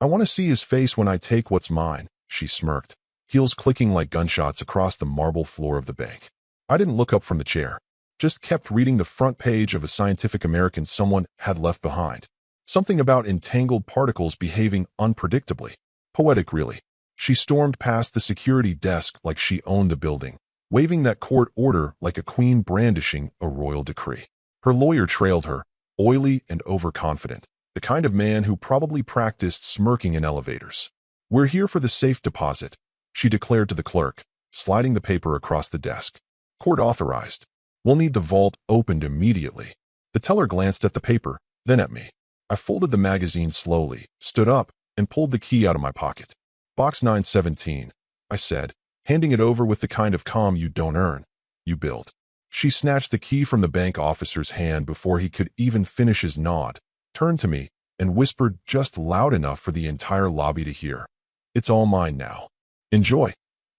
I want to see his face when I take what's mine, she smirked, heels clicking like gunshots across the marble floor of the bank. I didn't look up from the chair, just kept reading the front page of a Scientific American someone had left behind. Something about entangled particles behaving unpredictably. Poetic, really. She stormed past the security desk like she owned the building, waving that court order like a queen brandishing a royal decree. Her lawyer trailed her, oily and overconfident, the kind of man who probably practiced smirking in elevators. "We're here for the safe deposit," she declared to the clerk, sliding the paper across the desk. "Court authorized. We'll need the vault opened immediately." The teller glanced at the paper, then at me. I folded the magazine slowly, stood up, and pulled the key out of my pocket. "Box 917, I said, handing it over with the kind of calm you don't earn, you build. She snatched the key from the bank officer's hand before he could even finish his nod, turned to me, and whispered just loud enough for the entire lobby to hear. "It's all mine now. Enjoy,"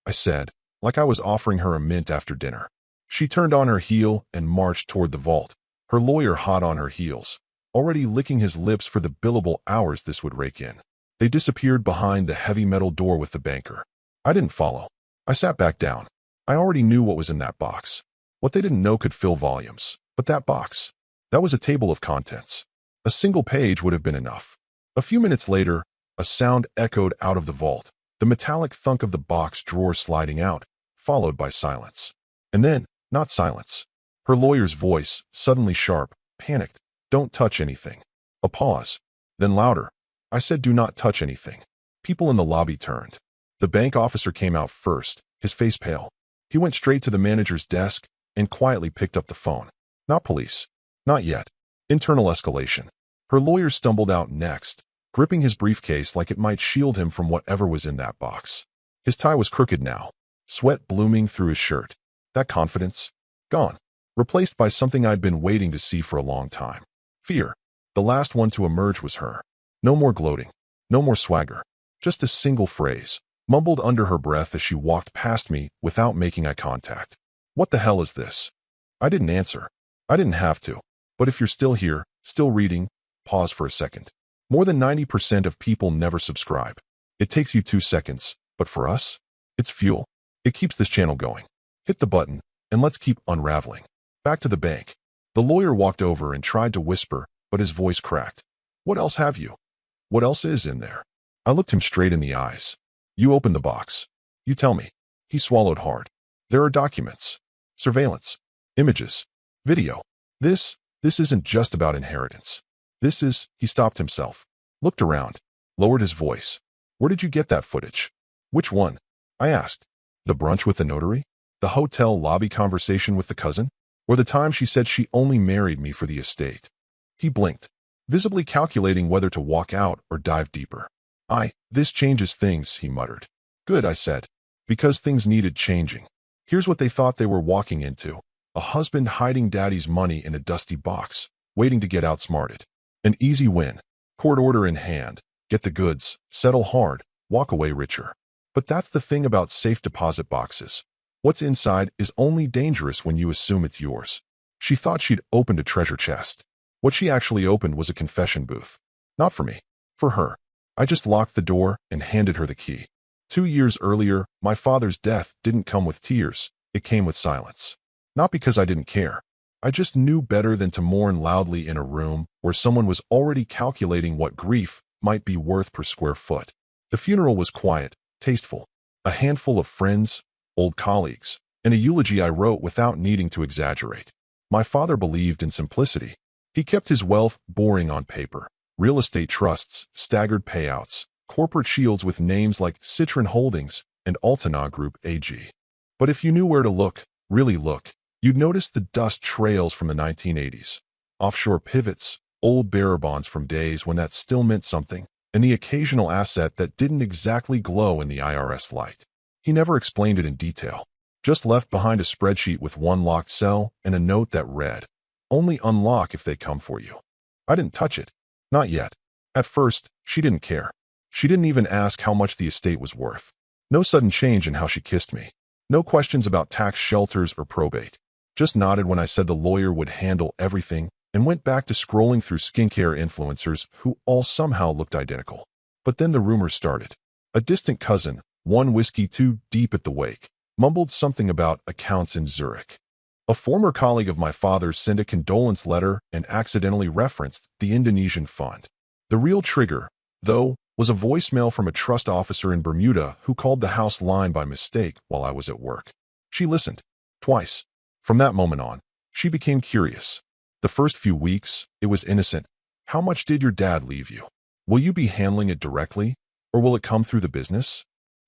I said, like I was offering her a mint after dinner. She turned on her heel and marched toward the vault, her lawyer hot on her heels, already licking his lips for the billable hours this would rake in. They disappeared behind the heavy metal door with the banker. I didn't follow. I sat back down. I already knew what was in that box. What they didn't know could fill volumes. But that box, that was a table of contents. A single page would have been enough. A few minutes later, a sound echoed out of the vault, the metallic thunk of the box drawer sliding out, followed by silence. And then, not silence. Her lawyer's voice, suddenly sharp, panicked. "Don't touch anything." A pause. Then louder. I said, "Do not touch anything." People in the lobby turned. The bank officer came out first, his face pale. He went straight to the manager's desk and quietly picked up the phone. "Not police. Not yet. Internal escalation." Her lawyer stumbled out next, gripping his briefcase like it might shield him from whatever was in that box. His tie was crooked now, sweat blooming through his shirt. That confidence, gone, replaced by something I'd been waiting to see for a long time. Fear. The last one to emerge was her. No more gloating, no more swagger, just a single phrase, mumbled under her breath as she walked past me without making eye contact. "What the hell is this?" I didn't answer. I didn't have to. But if you're still here, still reading, pause for a second. More than 90% of people never subscribe. It takes you 2 seconds, but for us, it's fuel. It keeps this channel going. Hit the button, and let's keep unraveling. Back to the bank. The lawyer walked over and tried to whisper, but his voice cracked. "What else have you? What else is in there?" I looked him straight in the eyes. "You open the box. You tell me." He swallowed hard. "There are documents, surveillance, images, video. This isn't just about inheritance. This is..." He stopped himself, looked around, lowered his voice. "Where did you get that footage?" "Which one?" I asked. "The brunch with the notary? The hotel lobby conversation with the cousin? Or the time she said she only married me for the estate?" He blinked, visibly calculating whether to walk out or dive deeper. This changes things," he muttered. "Good," I said, "because things needed changing. Here's what they thought they were walking into. A husband hiding daddy's money in a dusty box, waiting to get outsmarted. An easy win. Court order in hand. Get the goods, settle hard, walk away richer. But that's the thing about safe deposit boxes. What's inside is only dangerous when you assume it's yours." She thought she'd opened a treasure chest. What she actually opened was a confession booth. Not for me. For her. I just locked the door and handed her the key. 2 years earlier, my father's death didn't come with tears. It came with silence. Not because I didn't care. I just knew better than to mourn loudly in a room where someone was already calculating what grief might be worth per square foot. The funeral was quiet, tasteful. A handful of friends, old colleagues, and a eulogy I wrote without needing to exaggerate. My father believed in simplicity. He kept his wealth boring on paper. Real estate trusts, staggered payouts, corporate shields with names like Citron Holdings and Altena Group AG. But if you knew where to look, really look, you'd notice the dust trails from the 1980s. Offshore pivots, old bearer bonds from days when that still meant something, and the occasional asset that didn't exactly glow in the IRS light. He never explained it in detail. Just left behind a spreadsheet with one locked cell and a note that read, "Only unlock if they come for you." I didn't touch it. Not yet. At first, she didn't care. She didn't even ask how much the estate was worth. No sudden change in how she kissed me. No questions about tax shelters or probate. Just nodded when I said the lawyer would handle everything and went back to scrolling through skincare influencers who all somehow looked identical. But then the rumors started. A distant cousin, one whiskey too deep at the wake, mumbled something about accounts in Zurich. A former colleague of my father's sent a condolence letter and accidentally referenced the Indonesian fund. The real trigger, though, was a voicemail from a trust officer in Bermuda who called the house line by mistake while I was at work. She listened. Twice. From that moment on, she became curious. The first few weeks, it was innocent. How much did your dad leave you? Will you be handling it directly, or will it come through the business?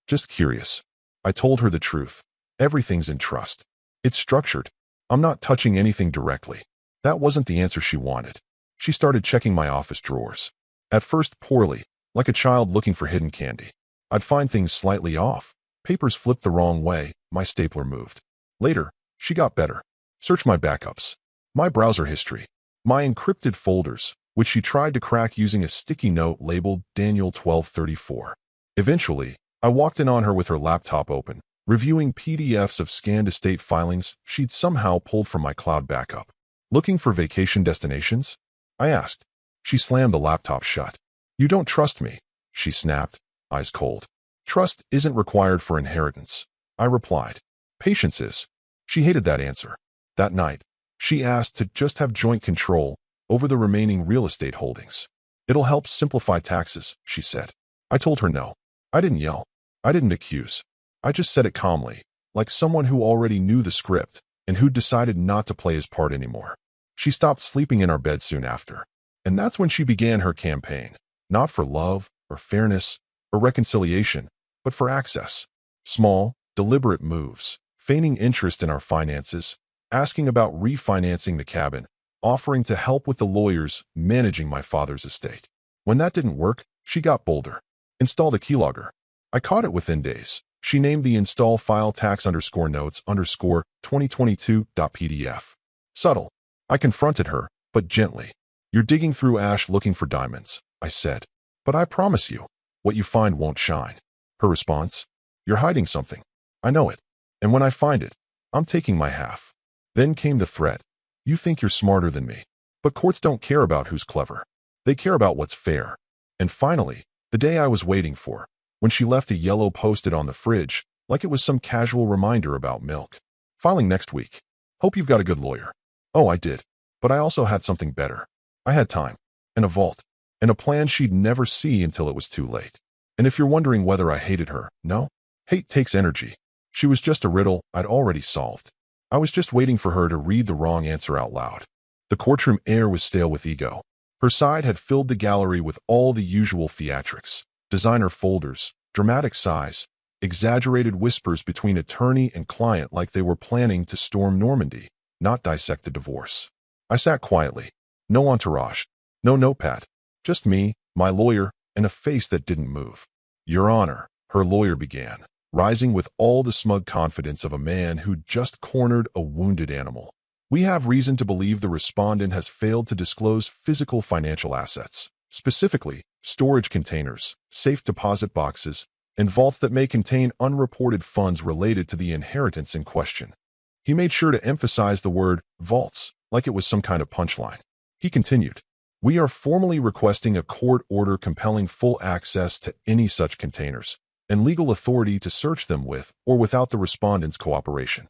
Just curious. I told her the truth. Everything's in trust. It's structured. I'm not touching anything directly. That wasn't the answer she wanted. She started checking my office drawers. At first poorly, like a child looking for hidden candy. I'd find things slightly off. Papers flipped the wrong way, my stapler moved. Later, she got better. Searched my backups, my browser history, my encrypted folders, which she tried to crack using a sticky note labeled Daniel 1234. Eventually, I walked in on her with her laptop open, reviewing PDFs of scanned estate filings she'd somehow pulled from my cloud backup. Looking for vacation destinations? I asked. She slammed the laptop shut. You don't trust me, she snapped, eyes cold. Trust isn't required for inheritance, I replied. Patience is. She hated that answer. That night, she asked to just have joint control over the remaining real estate holdings. It'll help simplify taxes, she said. I told her no. I didn't yell. I didn't accuse. I just said it calmly, like someone who already knew the script and who'd decided not to play his part anymore. She stopped sleeping in our bed soon after. And that's when she began her campaign, not for love or fairness or reconciliation, but for access. Small, deliberate moves, feigning interest in our finances, asking about refinancing the cabin, offering to help with the lawyers managing my father's estate. When that didn't work, she got bolder. Installed a keylogger. I caught it within days. She named the install file tax_notes_2022.pdf. Subtle. I confronted her, but gently. You're digging through ash looking for diamonds, I said. But I promise you, what you find won't shine. Her response? You're hiding something. I know it. And when I find it, I'm taking my half. Then came the threat. You think you're smarter than me. But courts don't care about who's clever. They care about what's fair. And finally, the day I was waiting for, when she left a yellow post-it on the fridge, like it was some casual reminder about milk. Filing next week. Hope you've got a good lawyer. Oh, I did. But I also had something better. I had time. And a vault. And a plan she'd never see until it was too late. And if you're wondering whether I hated her, no. Hate takes energy. She was just a riddle I'd already solved. I was just waiting for her to read the wrong answer out loud. The courtroom air was stale with ego. Her side had filled the gallery with all the usual theatrics. Designer folders, dramatic sighs, exaggerated whispers between attorney and client like they were planning to storm Normandy, not dissect a divorce. I sat quietly. No entourage. No notepad. Just me, my lawyer, and a face that didn't move. Your Honor, her lawyer began, rising with all the smug confidence of a man who'd just cornered a wounded animal. We have reason to believe the respondent has failed to disclose physical financial assets, specifically storage containers, safe deposit boxes, and vaults that may contain unreported funds related to the inheritance in question. He made sure to emphasize the word vaults, like it was some kind of punchline. He continued, we are formally requesting a court order compelling full access to any such containers, and legal authority to search them with or without the respondent's cooperation.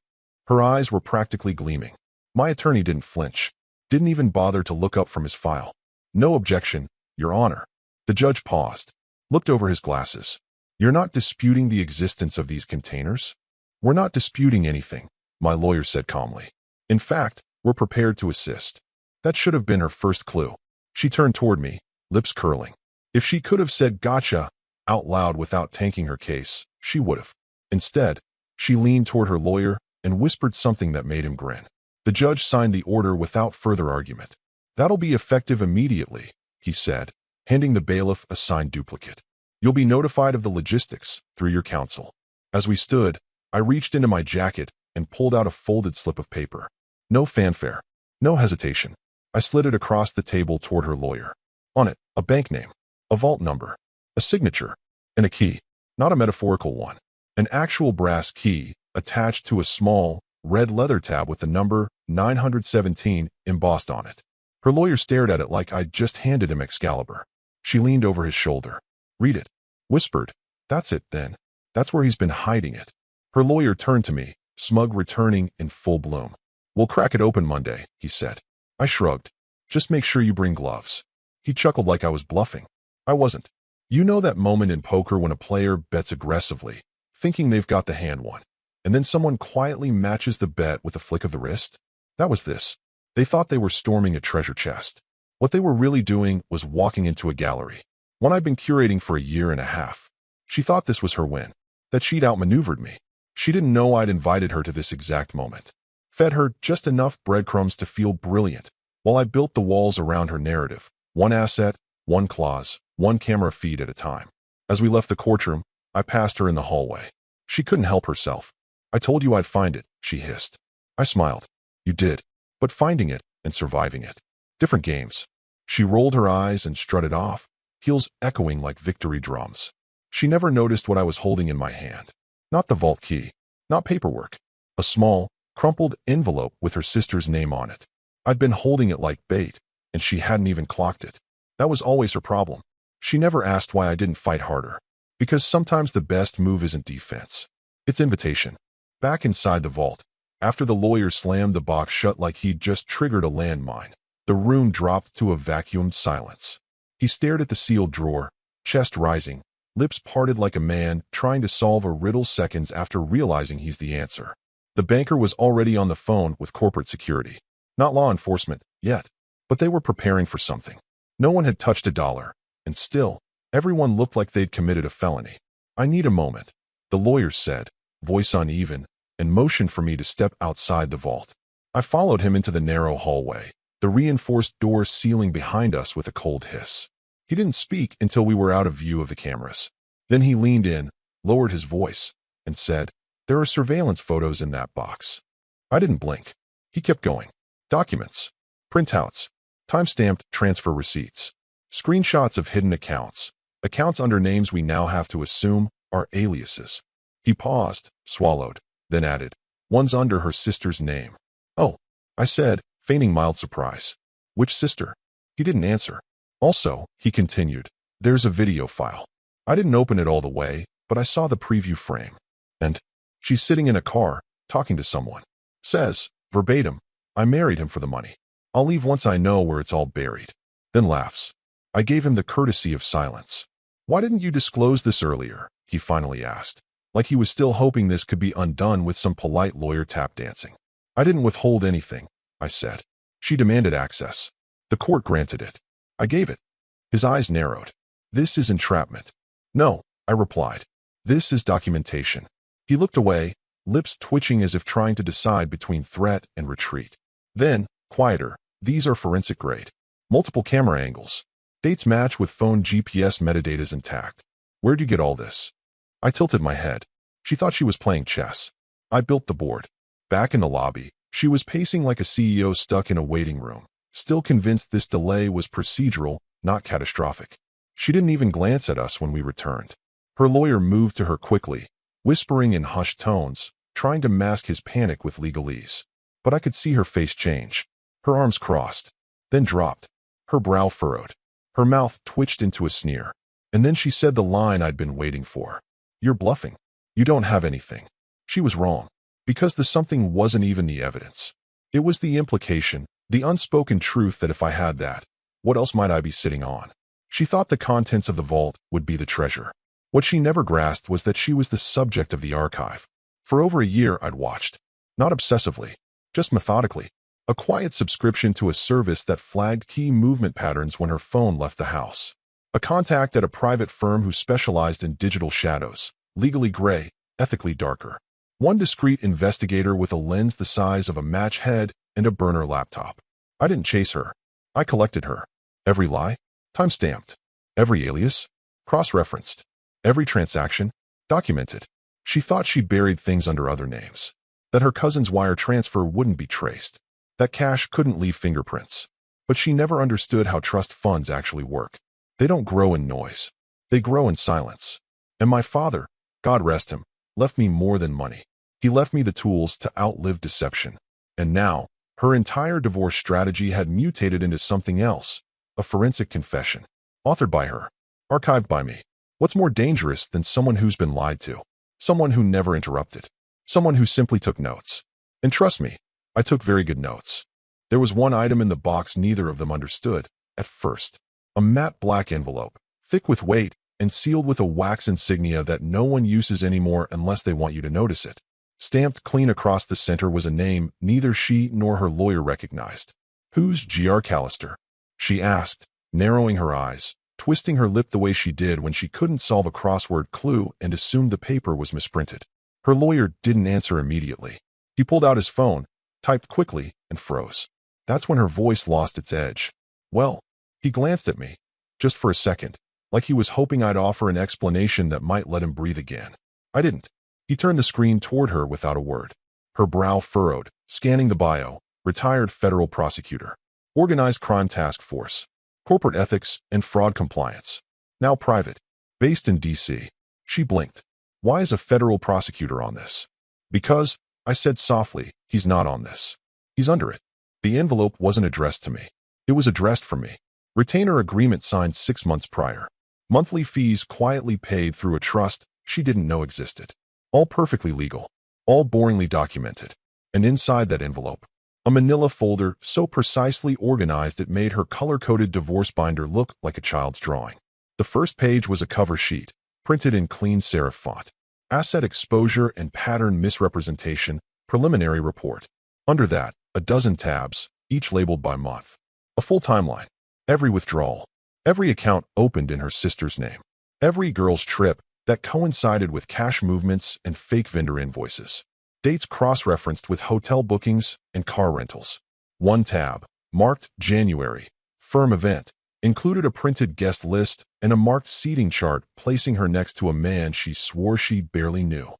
Her eyes were practically gleaming. My attorney didn't flinch, didn't even bother to look up from his file. No objection, Your Honor. The judge paused, looked over his glasses. You're not disputing the existence of these containers? We're not disputing anything, my lawyer said calmly. In fact, we're prepared to assist. That should have been her first clue. She turned toward me, lips curling. If she could have said gotcha out loud without tanking her case, she would have. Instead, she leaned toward her lawyer and whispered something that made him grin. The judge signed the order without further argument. That'll be effective immediately, he said, handing the bailiff a signed duplicate. You'll be notified of the logistics through your counsel. As we stood, I reached into my jacket and pulled out a folded slip of paper. No fanfare, no hesitation. I slid it across the table toward her lawyer. On it, a bank name, a vault number, a signature, and a key. Not a metaphorical one. An actual brass key attached to a small, red leather tab with the number 917 embossed on it. Her lawyer stared at it like I'd just handed him Excalibur. She leaned over his shoulder. Read it. Whispered. That's it, then. That's where he's been hiding it. Her lawyer turned to me, smug returning in full bloom. We'll crack it open Monday, he said. I shrugged. Just make sure you bring gloves. He chuckled like I was bluffing. I wasn't. You know that moment in poker when a player bets aggressively, thinking they've got the hand won, and then someone quietly matches the bet with a flick of the wrist? That was this. They thought they were storming a treasure chest. What they were really doing was walking into a gallery, one I'd been curating for a year and a half. She thought this was her win, that she'd outmaneuvered me. She didn't know I'd invited her to this exact moment. Fed her just enough breadcrumbs to feel brilliant, while I built the walls around her narrative, one asset, one clause, one camera feed at a time. As we left the courtroom, I passed her in the hallway. She couldn't help herself. I told you I'd find it, she hissed. I smiled. You did. But finding it and surviving it. Different games. She rolled her eyes and strutted off, heels echoing like victory drums. She never noticed what I was holding in my hand. Not the vault key. Not paperwork. A small, crumpled envelope with her sister's name on it. I'd been holding it like bait, and she hadn't even clocked it. That was always her problem. She never asked why I didn't fight harder. Because sometimes the best move isn't defense. It's invitation. Back inside the vault, after the lawyer slammed the box shut like he'd just triggered a landmine, the room dropped to a vacuumed silence. He stared at the sealed drawer, chest rising, lips parted like a man trying to solve a riddle seconds after realizing he's the answer. The banker was already on the phone with corporate security. Not law enforcement, yet. But they were preparing for something. No one had touched $1, and still, everyone looked like they'd committed a felony. I need a moment, the lawyer said, voice uneven, and motioned for me to step outside the vault. I followed him into the narrow hallway, the reinforced door sealing behind us with a cold hiss. He didn't speak until we were out of view of the cameras. Then he leaned in, lowered his voice, and said, "There are surveillance photos in that box." I didn't blink. He kept going. Documents. Printouts. Time-stamped transfer receipts. Screenshots of hidden accounts. Accounts under names we now have to assume are aliases. He paused, swallowed, then added, "One's under her sister's name." "Oh," I said, feigning mild surprise. "Which sister?" He didn't answer. "Also," he continued, "there's a video file. I didn't open it all the way, but I saw the preview frame. And she's sitting in a car, talking to someone. Says, verbatim, 'I married him for the money. I'll leave once I know where it's all buried.' Then laughs. I gave him the courtesy of silence. "Why didn't you disclose this earlier?" he finally asked, like he was still hoping this could be undone with some polite lawyer tap dancing. "I didn't withhold anything," I said. "She demanded access. The court granted it. I gave it." His eyes narrowed. "This is entrapment." "No," I replied. "This is documentation." He looked away, lips twitching as if trying to decide between threat and retreat. Then, quieter, "These are forensic grade. Multiple camera angles. Dates match with phone GPS metadata's intact. Where'd you get all this?" I tilted my head. She thought she was playing chess. I built the board. Back in the lobby, she was pacing like a CEO stuck in a waiting room, still convinced this delay was procedural, not catastrophic. She didn't even glance at us when we returned. Her lawyer moved to her quickly, whispering in hushed tones, trying to mask his panic with legalese. But I could see her face change. Her arms crossed, then dropped. Her brow furrowed. Her mouth twitched into a sneer. And then she said the line I'd been waiting for. "You're bluffing. You don't have anything." She was wrong. Because the something wasn't even the evidence. It was the implication, the unspoken truth that if I had that, what else might I be sitting on? She thought the contents of the vault would be the treasure. What she never grasped was that she was the subject of the archive. For over a year I'd watched. Not obsessively, just methodically. A quiet subscription to a service that flagged key movement patterns when her phone left the house. A contact at a private firm who specialized in digital shadows, legally gray, ethically darker. One discreet investigator with a lens the size of a match head and a burner laptop. I didn't chase her. I collected her. Every lie, time-stamped. Every alias, cross-referenced. Every transaction, documented. She thought she'd buried things under other names. That her cousin's wire transfer wouldn't be traced. That cash couldn't leave fingerprints. But she never understood how trust funds actually work. They don't grow in noise. They grow in silence. And my father, God rest him, left me more than money. He left me the tools to outlive deception. And now, her entire divorce strategy had mutated into something else, a forensic confession. Authored by her. Archived by me. What's more dangerous than someone who's been lied to? Someone who never interrupted. Someone who simply took notes. And trust me, I took very good notes. There was one item in the box neither of them understood, at first. A matte black envelope, thick with weight, and sealed with a wax insignia that no one uses anymore unless they want you to notice it. Stamped clean across the center was a name neither she nor her lawyer recognized. "Who's G.R. Callister?" she asked, narrowing her eyes, twisting her lip the way she did when she couldn't solve a crossword clue and assumed the paper was misprinted. Her lawyer didn't answer immediately. He pulled out his phone, typed quickly, and froze. That's when her voice lost its edge. "Well," he glanced at me, just for a second, like he was hoping I'd offer an explanation that might let him breathe again. I didn't. He turned the screen toward her without a word. Her brow furrowed, scanning the bio. Retired federal prosecutor. Organized crime task force. Corporate ethics and fraud compliance. Now private. Based in D.C. She blinked. "Why is a federal prosecutor on this?" "Because," I said softly, "he's not on this. He's under it." The envelope wasn't addressed to me. It was addressed for me. Retainer agreement signed 6 months prior. Monthly fees quietly paid through a trust she didn't know existed. All perfectly legal. All boringly documented. And inside that envelope, a manila folder so precisely organized it made her color-coded divorce binder look like a child's drawing. The first page was a cover sheet, printed in clean serif font. Asset exposure and pattern misrepresentation, preliminary report. Under that, a dozen tabs, each labeled by month. A full timeline. Every withdrawal. Every account opened in her sister's name. Every girl's trip that coincided with cash movements and fake vendor invoices. Dates cross-referenced with hotel bookings and car rentals. One tab, marked January, firm event, included a printed guest list and a marked seating chart placing her next to a man she swore she barely knew.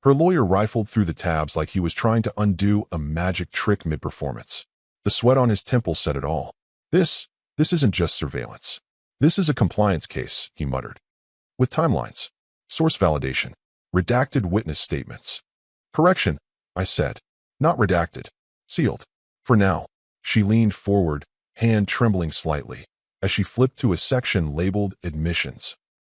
Her lawyer rifled through the tabs like he was trying to undo a magic trick mid-performance. The sweat on his temple said it all. This isn't just surveillance. This is a compliance case," he muttered. "With timelines. Source validation. Redacted witness statements." "Correction," I said. "Not redacted. Sealed. For now." She leaned forward, hand trembling slightly, as she flipped to a section labeled Admissions.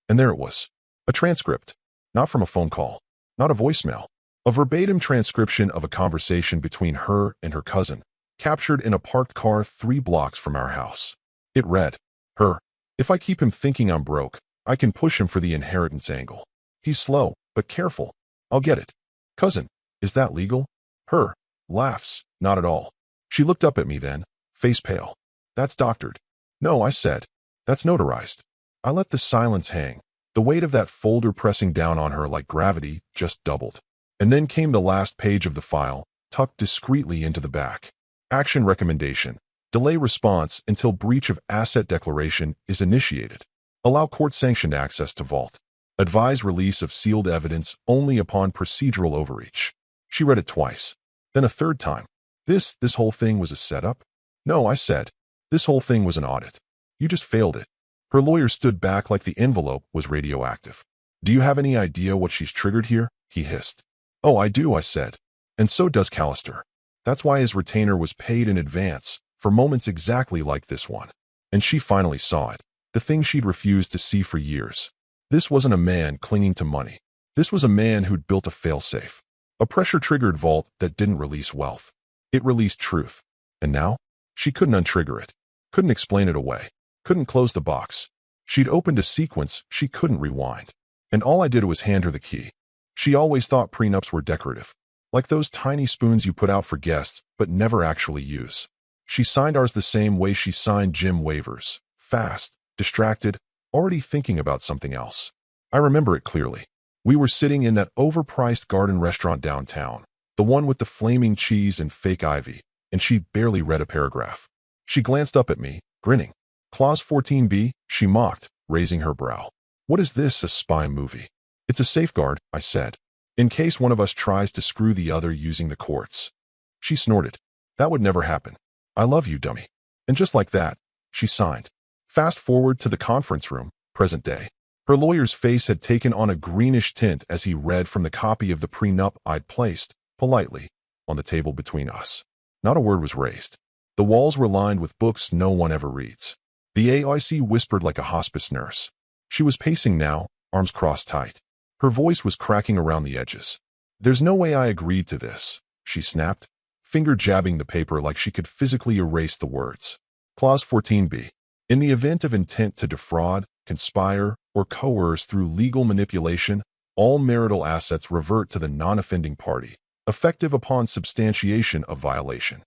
And there it was. A transcript. Not from a phone call. Not a voicemail. A verbatim transcription of a conversation between her and her cousin, captured in a parked car 3 blocks from our house. It read, "Her. If I keep him thinking I'm broke, I can push him for the inheritance angle. He's slow, but careful. I'll get it. Cousin, is that legal?" Her. Laughs. "Not at all." She looked up at me then, face pale. "That's doctored." "No," I said. "That's notarized." I let the silence hang. The weight of that folder pressing down on her like gravity just doubled. And then came the last page of the file, tucked discreetly into the back. Action recommendation. Delay response until breach of asset declaration is initiated. Allow court-sanctioned access to vault. Advise release of sealed evidence only upon procedural overreach. She read it twice. Then a third time. This whole thing was a setup?" "No," I said. "This whole thing was an audit. You just failed it." Her lawyer stood back like the envelope was radioactive. "Do you have any idea what she's triggered here?" he hissed. "Oh, I do," I said. "And so does Callister. That's why his retainer was paid in advance, for moments exactly like this one." And she finally saw it. The thing she'd refused to see for years. This wasn't a man clinging to money. This was a man who'd built a failsafe. A pressure-triggered vault that didn't release wealth. It released truth. And now? She couldn't untrigger it. Couldn't explain it away. Couldn't close the box. She'd opened a sequence she couldn't rewind. And all I did was hand her the key. She always thought prenups were decorative. Like those tiny spoons you put out for guests, but never actually use. She signed ours the same way she signed gym waivers. Fast, distracted, already thinking about something else. I remember it clearly. We were sitting in that overpriced garden restaurant downtown, the one with the flaming cheese and fake ivy, and she barely read a paragraph. She glanced up at me, grinning. "Clause 14b, she mocked, raising her brow. "What is this, a spy movie?" "It's a safeguard," I said, "in case one of us tries to screw the other using the courts." She snorted. "That would never happen. I love you, dummy." And just like that, she signed. Fast forward to the conference room, present day. Her lawyer's face had taken on a greenish tint as he read from the copy of the prenup I'd placed, politely, on the table between us. Not a word was raised. The walls were lined with books no one ever reads. The AIC whispered like a hospice nurse. She was pacing now, arms crossed tight. Her voice was cracking around the edges. "There's no way I agreed to this," she snapped, finger jabbing the paper like she could physically erase the words. Clause 14b. In the event of intent to defraud, conspire, or coerce through legal manipulation, all marital assets revert to the non-offending party, effective upon substantiation of violation.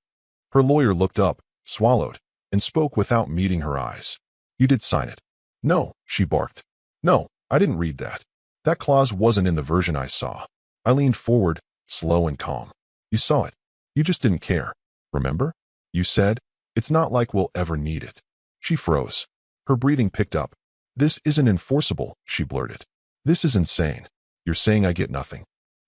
Her lawyer looked up, swallowed, and spoke without meeting her eyes. "You did sign it." "No," she barked. "No, I didn't read that. That clause wasn't in the version I saw." I leaned forward, slow and calm. "You saw it. You just didn't care. Remember? You said, 'It's not like we'll ever need it.'" She froze. Her breathing picked up. "This isn't enforceable," she blurted. "This is insane. You're saying I get nothing."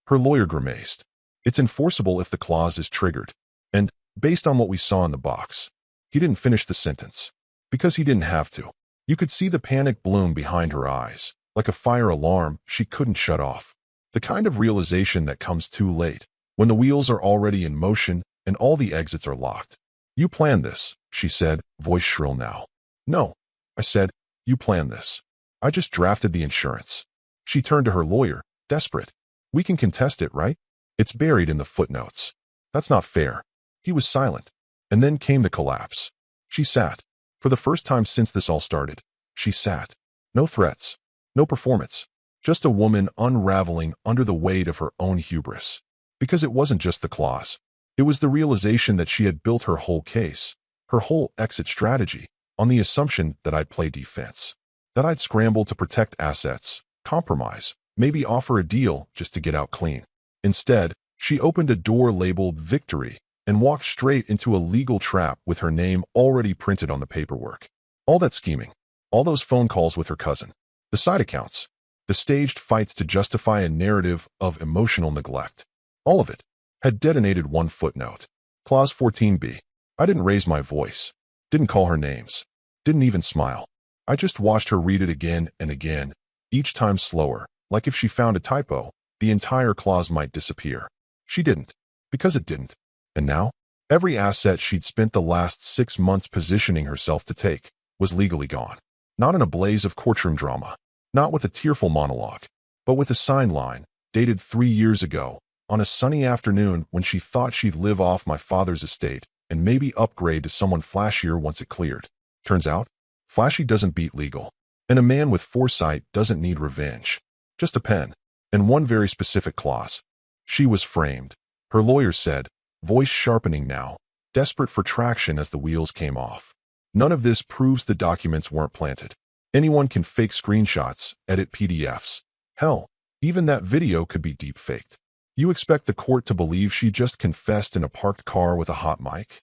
Her lawyer grimaced. "It's enforceable if the clause is triggered. And, based on what we saw in the box." He didn't finish the sentence. Because he didn't have to. You could see the panic bloom behind her eyes, like a fire alarm she couldn't shut off. The kind of realization that comes too late, when the wheels are already in motion and all the exits are locked. "You planned this," she said, voice shrill now. "No," I said, "you planned this. I just drafted the insurance." She turned to her lawyer, desperate. "We can contest it, right? It's buried in the footnotes." "That's not fair." He was silent. And then came the collapse. She sat. For the first time since this all started, she sat. No threats. No performance. Just a woman unraveling under the weight of her own hubris. Because it wasn't just the clause. It was the realization that she had built her whole case, her whole exit strategy, on the assumption that I'd play defense. That I'd scramble to protect assets, compromise, maybe offer a deal just to get out clean. Instead, she opened a door labeled victory and walked straight into a legal trap with her name already printed on the paperwork. All that scheming, all those phone calls with her cousin, the side accounts, the staged fights to justify a narrative of emotional neglect, all of it had detonated one footnote. Clause 14b. I didn't raise my voice, didn't call her names, didn't even smile. I just watched her read it again and again, each time slower, like if she found a typo, the entire clause might disappear. She didn't, because it didn't. And now, every asset she'd spent the last 6 months positioning herself to take was legally gone. Not in a blaze of courtroom drama, not with a tearful monologue, but with a sign line, dated 3 years ago, on a sunny afternoon when she thought she'd live off my father's estate and maybe upgrade to someone flashier once it cleared. Turns out, flashy doesn't beat legal, and a man with foresight doesn't need revenge. Just a pen, and one very specific clause. She was framed, her lawyer said, voice sharpening now, desperate for traction as the wheels came off. None of this proves the documents weren't planted. Anyone can fake screenshots, edit PDFs. Hell, even that video could be deep-faked. You expect the court to believe she just confessed in a parked car with a hot mic?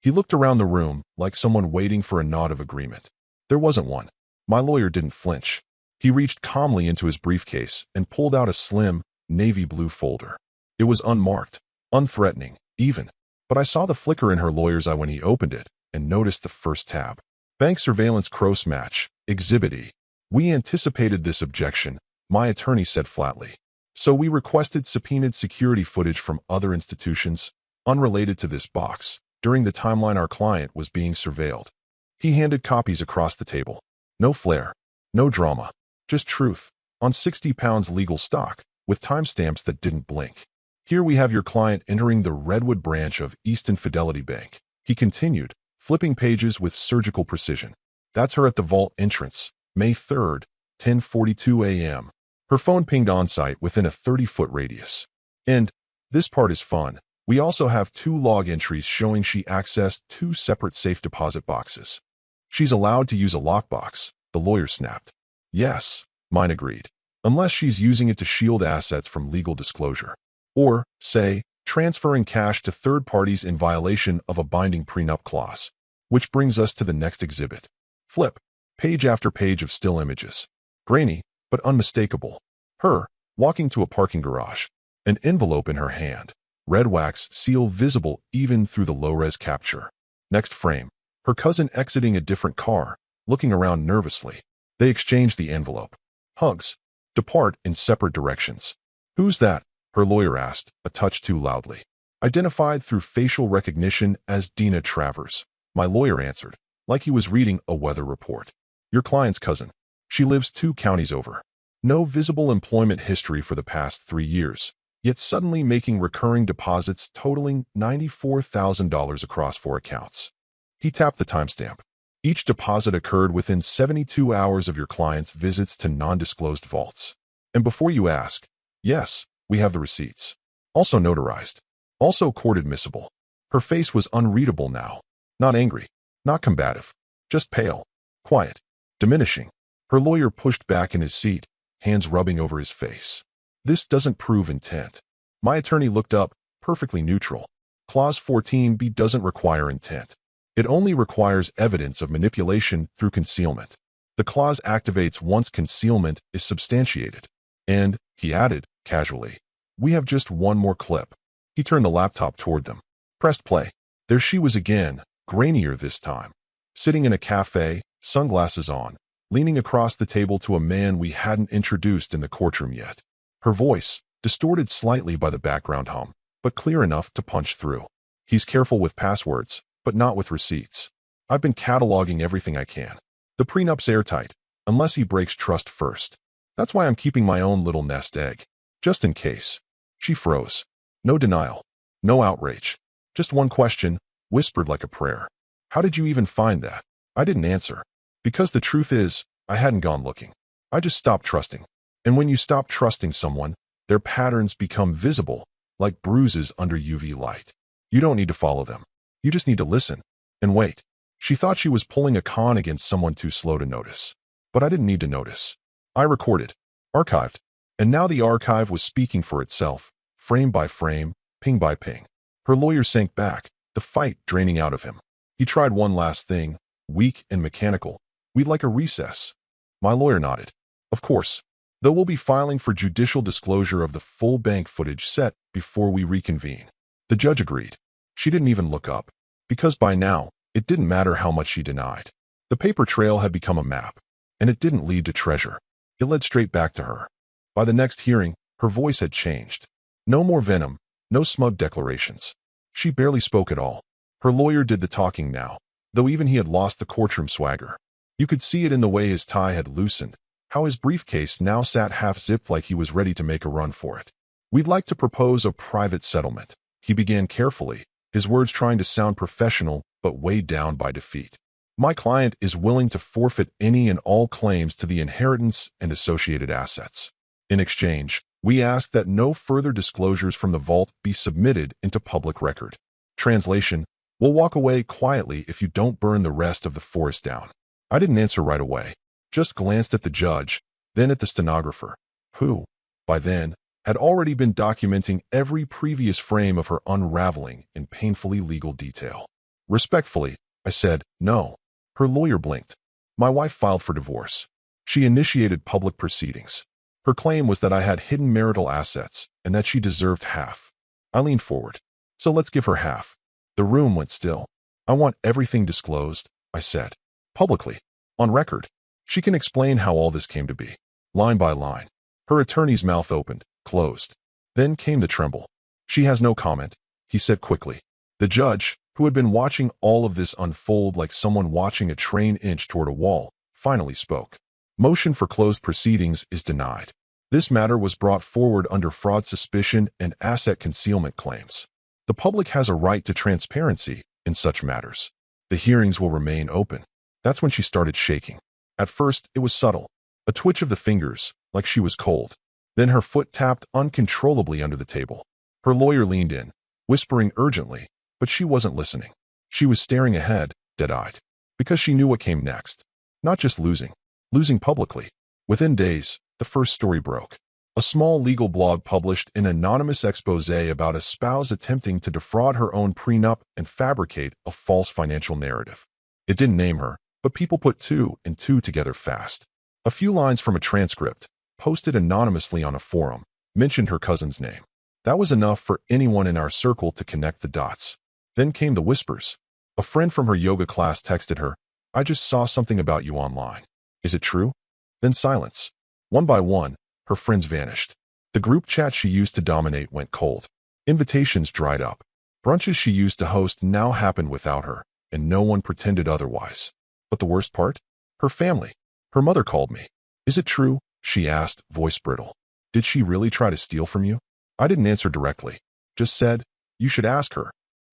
He looked around the room like someone waiting for a nod of agreement. There wasn't one. My lawyer didn't flinch. He reached calmly into his briefcase and pulled out a slim, navy blue folder. It was unmarked, unthreatening, even. But I saw the flicker in her lawyer's eye when he opened it and noticed the first tab. Bank surveillance cross match, Exhibit E. We anticipated this objection, my attorney said flatly. So we requested subpoenaed security footage from other institutions, unrelated to this box, during the timeline our client was being surveilled. He handed copies across the table. No flair, no drama, just truth, on 60 pounds legal stock, with timestamps that didn't blink. Here we have your client entering the Redwood branch of Easton Fidelity Bank. He continued, flipping pages with surgical precision. That's her at the vault entrance, May 3rd, 10:42 a.m. Her phone pinged on-site within a 30-foot radius. And, this part is fun, we also have 2 log entries showing she accessed 2 separate safe deposit boxes. She's allowed to use a lockbox, the lawyer snapped. Yes, mine agreed. Unless she's using it to shield assets from legal disclosure. Or, say, transferring cash to third parties in violation of a binding prenup clause. Which brings us to the next exhibit. Flip. Page after page of still images. Grainy, but unmistakable. Her, walking to a parking garage. An envelope in her hand. Red wax seal visible even through the low-res capture. Next frame. Her cousin exiting a different car, looking around nervously. They exchange the envelope. Hugs. Depart in separate directions. Who's that? Her lawyer asked, a touch too loudly. Identified through facial recognition as Dina Travers. My lawyer answered, like he was reading a weather report. Your client's cousin. She lives 2 counties over. No visible employment history for the past 3 years, yet suddenly making recurring deposits totaling $94,000 across 4 accounts. He tapped the timestamp. Each deposit occurred within 72 hours of your client's visits to non-disclosed vaults. And before you ask, yes, we have the receipts. Also notarized. Also court admissible. Her face was unreadable now. Not angry. Not combative. Just pale. Quiet. Diminishing. Her lawyer pushed back in his seat, hands rubbing over his face. This doesn't prove intent. My attorney looked up, perfectly neutral. Clause 14b doesn't require intent. It only requires evidence of manipulation through concealment. The clause activates once concealment is substantiated. And, he added, casually, we have just one more clip. He turned the laptop toward them. Pressed play. There she was again, grainier this time. Sitting in a cafe, sunglasses on, leaning across the table to a man we hadn't introduced in the courtroom yet. Her voice, distorted slightly by the background hum, but clear enough to punch through. He's careful with passwords, but not with receipts. I've been cataloging everything I can. The prenup's airtight, unless he breaks trust first. That's why I'm keeping my own little nest egg. Just in case. She froze. No denial. No outrage. Just one question, whispered like a prayer. How did you even find that? I didn't answer. Because the truth is, I hadn't gone looking. I just stopped trusting. And when you stop trusting someone, their patterns become visible, like bruises under UV light. You don't need to follow them. You just need to listen. And wait. She thought she was pulling a con against someone too slow to notice. But I didn't need to notice. I recorded. Archived. And now the archive was speaking for itself, frame by frame, ping by ping. Her lawyer sank back, the fight draining out of him. He tried one last thing, weak and mechanical. We'd like a recess. My lawyer nodded. Of course. Though we'll be filing for judicial disclosure of the full bank footage set before we reconvene. The judge agreed. She didn't even look up. Because by now, it didn't matter how much she denied. The paper trail had become a map. And it didn't lead to treasure. It led straight back to her. By the next hearing, her voice had changed. No more venom, no smug declarations. She barely spoke at all. Her lawyer did the talking now, though even he had lost the courtroom swagger. You could see it in the way his tie had loosened, how his briefcase now sat half-zipped like he was ready to make a run for it. We'd like to propose a private settlement. He began carefully, his words trying to sound professional but weighed down by defeat. My client is willing to forfeit any and all claims to the inheritance and associated assets. In exchange, we ask that no further disclosures from the vault be submitted into public record. Translation, we'll walk away quietly if you don't burn the rest of the forest down. I didn't answer right away, just glanced at the judge, then at the stenographer, who, by then, had already been documenting every previous frame of her unraveling in painfully legal detail. Respectfully, I said, no. Her lawyer blinked. My wife filed for divorce. She initiated public proceedings. Her claim was that I had hidden marital assets and that she deserved half. I leaned forward. So let's give her half. The room went still. I want everything disclosed, I said. Publicly. On record. She can explain how all this came to be. Line by line. Her attorney's mouth opened, closed. Then came the tremble. She has no comment, he said quickly. The judge, who had been watching all of this unfold like someone watching a train inch toward a wall, finally spoke. Motion for closed proceedings is denied. This matter was brought forward under fraud suspicion and asset concealment claims. The public has a right to transparency in such matters. The hearings will remain open. That's when she started shaking. At first, it was subtle. A twitch of the fingers, like she was cold. Then her foot tapped uncontrollably under the table. Her lawyer leaned in, whispering urgently, but she wasn't listening. She was staring ahead, dead-eyed. Because she knew what came next. Not just losing. Losing publicly. Within days, the first story broke. A small legal blog published an anonymous expose about a spouse attempting to defraud her own prenup and fabricate a false financial narrative. It didn't name her, but people put two and two together fast. A few lines from a transcript, posted anonymously on a forum, mentioned her cousin's name. That was enough for anyone in our circle to connect the dots. Then came the whispers. A friend from her yoga class texted her, I just saw something about you online. Is it true? Then silence. One by one, her friends vanished. The group chat she used to dominate went cold. Invitations dried up. Brunches she used to host now happened without her, and no one pretended otherwise. But the worst part? Her family. Her mother called me. Is it true? she asked, voice brittle. Did she really try to steal from you? I didn't answer directly. Just said, you should ask her.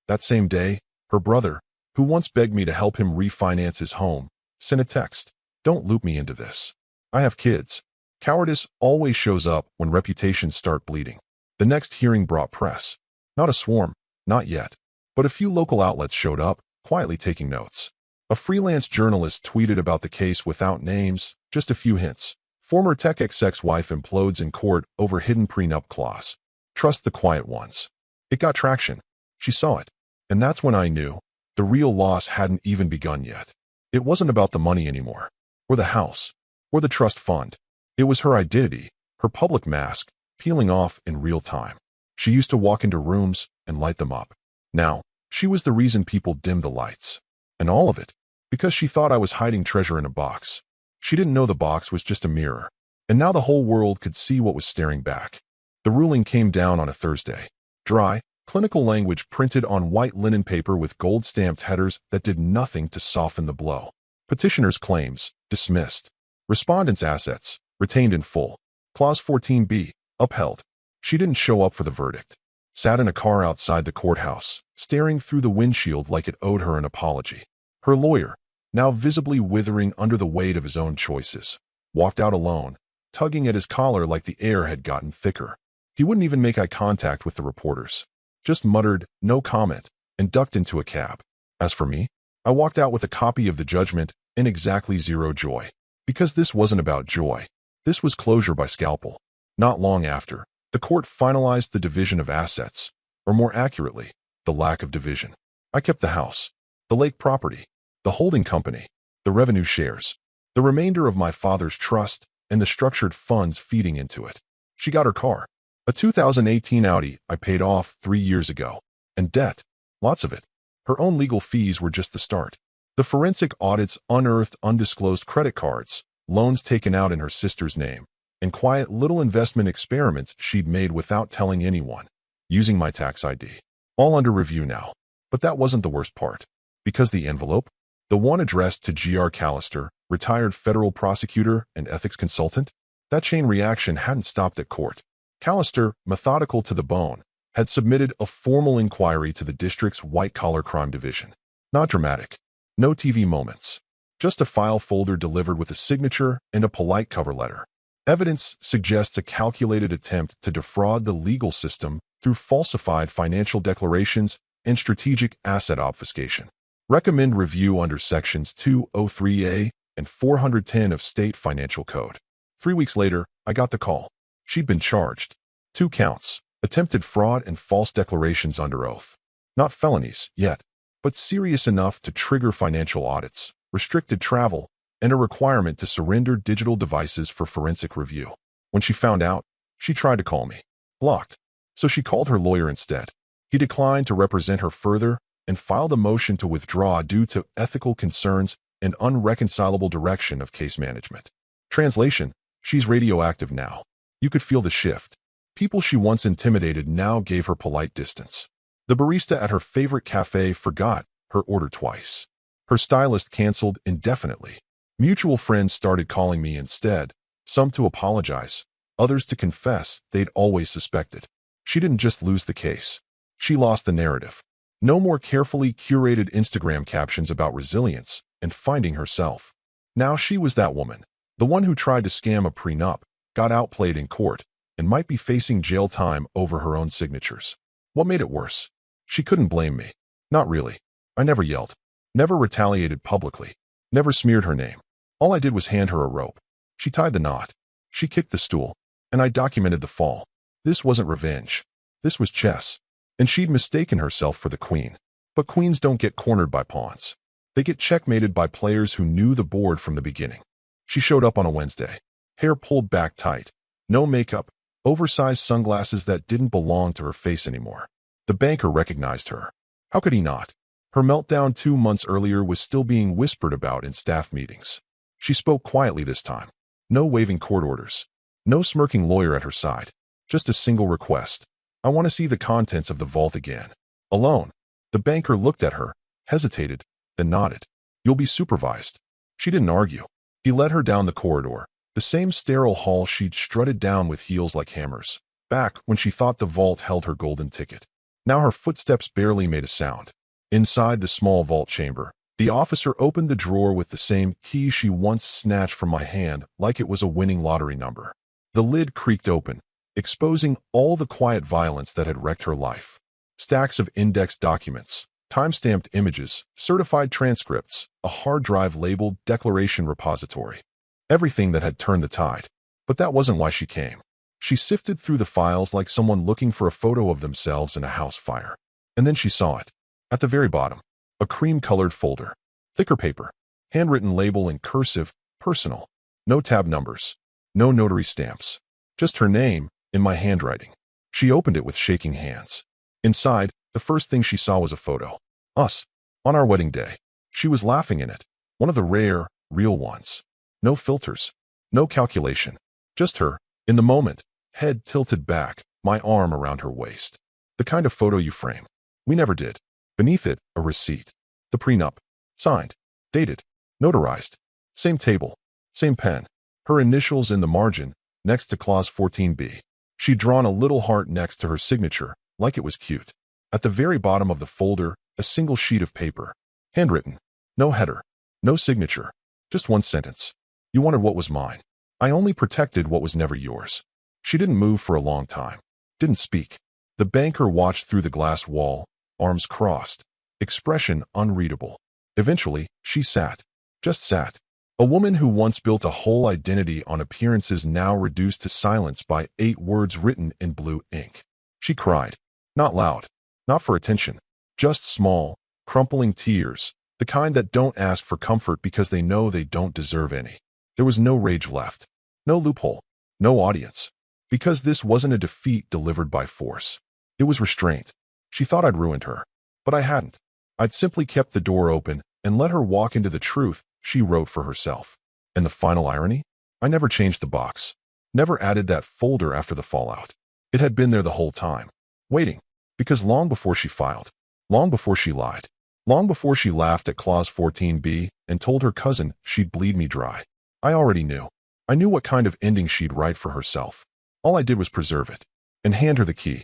That same day, her brother, who once begged me to help him refinance his home, sent a text. Don't loop me into this. I have kids. Cowardice always shows up when reputations start bleeding. The next hearing brought press. Not a swarm, not yet. But a few local outlets showed up, quietly taking notes. A freelance journalist tweeted about the case without names, just a few hints. Former tech ex-wife implodes in court over hidden prenup clause. Trust the quiet ones. It got traction. She saw it. And that's when I knew the real loss hadn't even begun yet. It wasn't about the money anymore, or the house, or the trust fund. It was her identity, her public mask, peeling off in real time. She used to walk into rooms and light them up. Now, she was the reason people dimmed the lights. And all of it, because she thought I was hiding treasure in a box. She didn't know the box was just a mirror. And now the whole world could see what was staring back. The ruling came down on a Thursday. Dry, clinical language printed on white linen paper with gold-stamped headers that did nothing to soften the blow. Petitioners' claims, dismissed. Respondents' assets, retained in full. Clause 14b, upheld. She didn't show up for the verdict. Sat in a car outside the courthouse, staring through the windshield like it owed her an apology. Her lawyer, now visibly withering under the weight of his own choices, walked out alone, tugging at his collar like the air had gotten thicker. He wouldn't even make eye contact with the reporters. Just muttered, no comment, and ducked into a cab. As for me, I walked out with a copy of the judgment and exactly zero joy. Because this wasn't about joy. This was closure by scalpel. Not long after, the court finalized the division of assets, or more accurately, the lack of division. I kept the house, the lake property, the holding company, the revenue shares, the remainder of my father's trust, and the structured funds feeding into it. She got her car, a 2018 Audi I paid off 3 years ago, and debt, lots of it. Her own legal fees were just the start. The forensic audits unearthed undisclosed credit cards, loans taken out in her sister's name, and quiet little investment experiments she'd made without telling anyone, using my tax ID. All under review now. But that wasn't the worst part. Because the envelope, the one addressed to G.R. Callister, retired federal prosecutor and ethics consultant, that chain reaction hadn't stopped at court. Callister, methodical to the bone, had submitted a formal inquiry to the district's white-collar crime division. Not dramatic. No TV moments. Just a file folder delivered with a signature and a polite cover letter. Evidence suggests a calculated attempt to defraud the legal system through falsified financial declarations and strategic asset obfuscation. Recommend review under Sections 203A and 410 of State Financial Code. 3 weeks later, I got the call. She'd been charged. 2 counts, attempted fraud and false declarations under oath. Not felonies, yet, but serious enough to trigger financial audits, restricted travel, and a requirement to surrender digital devices for forensic review. When she found out, she tried to call me. Blocked. So she called her lawyer instead. He declined to represent her further and filed a motion to withdraw due to ethical concerns and unreconcilable direction of case management. Translation, she's radioactive now. You could feel the shift. People she once intimidated now gave her polite distance. The barista at her favorite cafe forgot her order twice. Her stylist canceled indefinitely. Mutual friends started calling me instead, some to apologize, others to confess they'd always suspected. She didn't just lose the case. She lost the narrative. No more carefully curated Instagram captions about resilience and finding herself. Now she was that woman, the one who tried to scam a prenup, got outplayed in court, and might be facing jail time over her own signatures. What made it worse? She couldn't blame me. Not really. I never yelled. Never retaliated publicly. Never smeared her name. All I did was hand her a rope. She tied the knot. She kicked the stool. And I documented the fall. This wasn't revenge. This was chess. And she'd mistaken herself for the queen. But queens don't get cornered by pawns. They get checkmated by players who knew the board from the beginning. She showed up on a Wednesday. Hair pulled back tight. No makeup. Oversized sunglasses that didn't belong to her face anymore. The banker recognized her. How could he not? Her meltdown 2 months earlier was still being whispered about in staff meetings. She spoke quietly this time. No waving court orders. No smirking lawyer at her side. Just a single request. I want to see the contents of the vault again. Alone. The banker looked at her, hesitated, then nodded. You'll be supervised. She didn't argue. He led her down the corridor, The same sterile hall she'd strutted down with heels like hammers, back when she thought the vault held her golden ticket. Now her footsteps barely made a sound. Inside the small vault chamber, the officer opened the drawer with the same key she once snatched from my hand like it was a winning lottery number. The lid creaked open, exposing all the quiet violence that had wrecked her life. Stacks of indexed documents, time-stamped images, certified transcripts, a hard drive labeled Declaration Repository. Everything that had turned the tide. But that wasn't why she came. She sifted through the files like someone looking for a photo of themselves in a house fire. And then she saw it. At the very bottom, a cream-colored folder. Thicker paper. Handwritten label in cursive, personal. No tab numbers. No notary stamps. Just her name, in my handwriting. She opened it with shaking hands. Inside, the first thing she saw was a photo. Us. On our wedding day. She was laughing in it. One of the rare, real ones. No filters. No calculation. Just her, in the moment, head tilted back, my arm around her waist. The kind of photo you frame. We never did. Beneath it, a receipt. The prenup. Signed. Dated. Notarized. Same table. Same pen. Her initials in the margin, next to clause 14b. She'd drawn a little heart next to her signature, like it was cute. At the very bottom of the folder, a single sheet of paper. Handwritten. No header. No signature. Just one sentence. You wanted what was mine. I only protected what was never yours. She didn't move for a long time. Didn't speak. The banker watched through the glass wall, arms crossed, expression unreadable. Eventually, she sat. Just sat. A woman who once built a whole identity on appearances now reduced to silence by 8 words written in blue ink. She cried. Not loud. Not for attention. Just small, crumpling tears, the kind that don't ask for comfort because they know they don't deserve any. There was no rage left. No loophole. No audience. Because this wasn't a defeat delivered by force. It was restraint. She thought I'd ruined her. But I hadn't. I'd simply kept the door open and let her walk into the truth she wrote for herself. And the final irony? I never changed the box. Never added that folder after the fallout. It had been there the whole time. Waiting. Because long before she filed. Long before she lied. Long before she laughed at clause 14b and told her cousin she'd bleed me dry. I already knew. I knew what kind of ending she'd write for herself. All I did was preserve it. And hand her the key.